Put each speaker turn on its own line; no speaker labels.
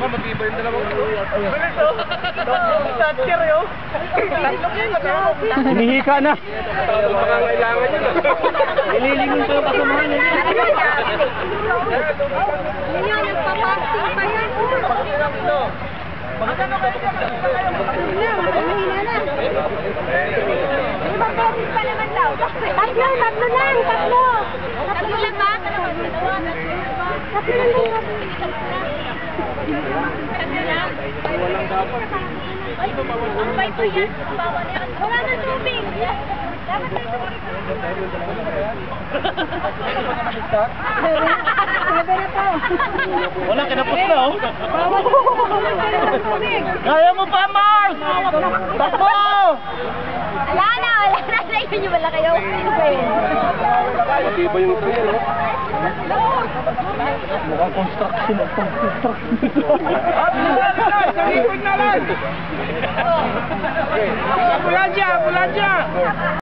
Matibay yung dalawang toucher yun.
Hinihika na.
Kailangan yun.
Ililingon pa yung kasamahan niya.
Yan, nagpapakting pa yan. Mahina na. Ibang beses pa naman daw. Tatlo lang. Tatlo lang ba? Tatlo lang.
Walang dapat.
Ay, ang bait ko yan. Wala na tubig. Dapat may tubig. Sabi na po.
Wala, kinapos na oh. Kaya mo pa, Mars! Takbo!
Wala na. Yun yung wala kayo.
Matibay yung trail, oh.
Mukhang construction ang pang-construction.
Bulan dyan!